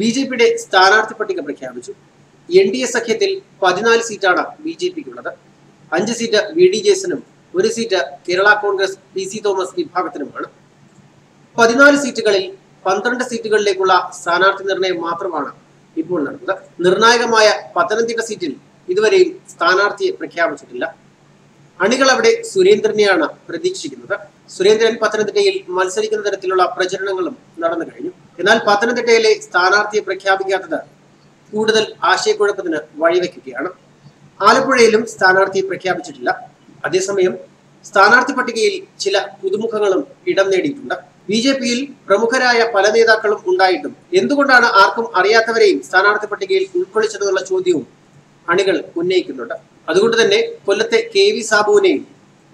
ബി.ജെ.പിയുടെ സ്ഥാനാർത്ഥി പട്ടിക പ്രഖ്യാപിച്ചു. എൻ.ഡി.എ സഖ്യത്തിൽ 14 സീറ്റാണ് ബി.ജെ.പിക്കുള്ളത്. 5 സീറ്റ് ബി.ഡി.ജെ.എസിനും 1 സീറ്റ് കേരള കോൺഗ്രസ് പി.സി. തോമസ് വിഭാഗത്തിനുമാണ്. 14 സീറ്റുകളിൽ 12 സീറ്റുകളിലേക്കുള്ള സ്ഥാനാർത്ഥി നിർണയം മാത്രമാണ് ഇപ്പോൾ നടന്നത്. നിർണായകമായ പത്തനംതിട്ട സീറ്റിൽ ഇതുവരെയും സ്ഥാനാർത്ഥിയെ പ്രഖ്യാപിച്ചിട്ടില്ല. അണികൾ അവിടെ സുരേന്ദ്രനെയാണ് പ്രതീക്ഷിക്കുന്നത്. സുരേന്ദ്രൻ പത്തനംതിട്ടയിൽ മത്സരിക്കുന്ന തരത്തിലുള്ള പ്രചരണങ്ങളും നടന്നു കഴിഞ്ഞു. എന്നാൽ പത്തനംതിട്ടയിലെ സ്ഥാനാർത്ഥിയെ പ്രഖ്യാപിക്കാത്തത് കൂടുതൽ ആശയക്കുഴപ്പത്തിന് വഴിവെക്കുകയാണ്. ആലപ്പുഴയിലും സ്ഥാനാർത്ഥിയെ പ്രഖ്യാപിച്ചിട്ടില്ല. അതേസമയം സ്ഥാനാർത്ഥി പട്ടികയിൽ ചില പുതുമുഖങ്ങളും ഇടം നേടിയിട്ടുണ്ട്. ബി.ജെ.പിയിൽ പ്രമുഖരായ പല നേതാക്കളും ഉണ്ടായിട്ടും എന്തുകൊണ്ടാണ് ആർക്കും അറിയാത്തവരെയും സ്ഥാനാർത്ഥി പട്ടികയിൽ ഉൾക്കൊള്ളിച്ചതെന്നുള്ള ചോദ്യവും അണികൾ ഉന്നയിക്കുന്നുണ്ട്. അതുകൊണ്ട് തന്നെ കൊല്ലത്തെ കെ.വി. സാബുവിനെയും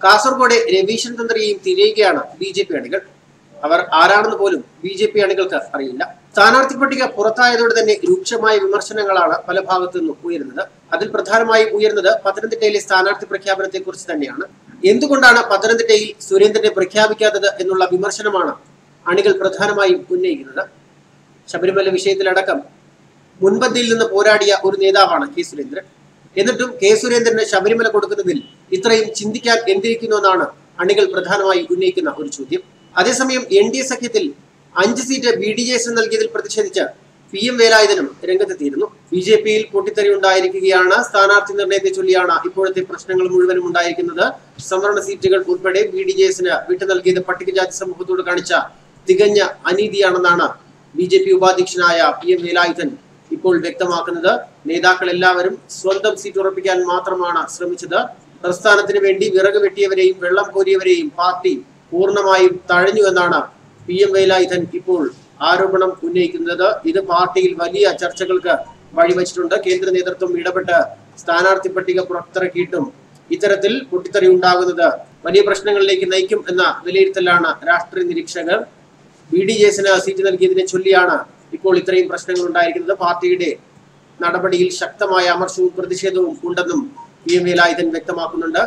കാസർഗോഡ് രവീശൻ തന്ത്രിയെയും തിരയുകയാണ് ബി.ജെ.പി അണികൾ. അവർ ആരാണെന്ന് പോലും ബി.ജെ.പി അണികൾക്ക് അറിയില്ല. സ്ഥാനാർത്ഥി പട്ടിക പുറത്തായതോടെ തന്നെ രൂക്ഷമായ വിമർശനങ്ങളാണ് പല ഭാഗത്തു നിന്നും ഉയരുന്നത്. അതിൽ പ്രധാനമായും ഉയർന്നത് പത്തനംതിട്ടയിലെ സ്ഥാനാർത്ഥി പ്രഖ്യാപനത്തെ കുറിച്ച് തന്നെയാണ്. എന്തുകൊണ്ടാണ് പത്തനംതിട്ടയിൽ സുരേന്ദ്രനെ പ്രഖ്യാപിക്കാത്തത് എന്നുള്ള വിമർശനമാണ് അണികൾ പ്രധാനമായും ഉന്നയിക്കുന്നത്. ശബരിമല വിഷയത്തിലടക്കം മുൻപന്തിയിൽ നിന്ന് പോരാടിയ ഒരു നേതാവാണ് കെ സുരേന്ദ്രൻ. എന്നിട്ടും കെ സുരേന്ദ്രന് ശബരിമല കൊടുക്കുന്നതിൽ ഇത്രയും ചിന്തിക്കാൻ എന്തിരിക്കുന്നു എന്നാണ് അണികൾ പ്രധാനമായി ഉന്നയിക്കുന്ന ഒരു ചോദ്യം. അതേസമയം എൻ.ഡി.എ സഖ്യത്തിൽ 5 സീറ്റ് ബി.ഡി.ജെ.എസിന് നൽകിയതിൽ പ്രതിഷേധിച്ച് പി.എം. വേലായുധനും രംഗത്തെത്തിയിരുന്നു. ബി.ജെ.പിയിൽ പൊട്ടിത്തെറി ഉണ്ടായിരിക്കുകയാണ്. സ്ഥാനാർത്ഥി നിർണയത്തെ ചൊല്ലിയാണ് ഇപ്പോഴത്തെ പ്രശ്നങ്ങൾ മുഴുവനും ഉണ്ടായിരിക്കുന്നത്. സംവരണ സീറ്റുകൾ ഉൾപ്പെടെ ബി.ഡി.ജെ.എസിന് വിട്ടു നൽകിയത് പട്ടികജാതി സമൂഹത്തോട് കാണിച്ച തികഞ്ഞ അനീതിയാണെന്നാണ് ബി.ജെ.പി ഉപാധ്യക്ഷനായ പി.എം. വേലായുധൻ ഇപ്പോൾ വ്യക്തമാക്കുന്നത്. നേതാക്കൾ എല്ലാവരും സ്വന്തം സീറ്റ് ഉറപ്പിക്കാൻ മാത്രമാണ് ശ്രമിച്ചത്. പ്രസ്ഥാനത്തിന് വേണ്ടി വിറക് വെട്ടിയവരെയും വെള്ളം കോരിയവരെയും പാർട്ടി പൂർണ്ണമായും തഴഞ്ഞു എന്നാണ് പി.എം. വേലായുധൻ ഇപ്പോൾ ആരോപണം ഉന്നയിക്കുന്നത്. ഇത് പാർട്ടിയിൽ വലിയ ചർച്ചകൾക്ക് വഴിവെച്ചിട്ടുണ്ട്. കേന്ദ്ര നേതൃത്വം ഇടപെട്ട് സ്ഥാനാർത്ഥി പട്ടിക പുറത്തിറക്കിയിട്ടും ഇത്തരത്തിൽ പൊട്ടിത്തെറി ഉണ്ടാകുന്നത് വലിയ പ്രശ്നങ്ങളിലേക്ക് നയിക്കും എന്ന വിലയിരുത്തലാണ് രാഷ്ട്രീയ നിരീക്ഷകർ. ബി.ഡി.ജെ.എസിന് സീറ്റ് നൽകിയതിനെ ചൊല്ലിയാണ് ഇപ്പോൾ ഇത്രയും പ്രശ്നങ്ങൾ ഉണ്ടായിരിക്കുന്നത്. പാർട്ടിയുടെ നടപടിയിൽ ശക്തമായ അമർഷവും പ്രതിഷേധവും ഉണ്ടെന്നും പി.എം. വേലായുധൻ വ്യക്തമാക്കുന്നുണ്ട്.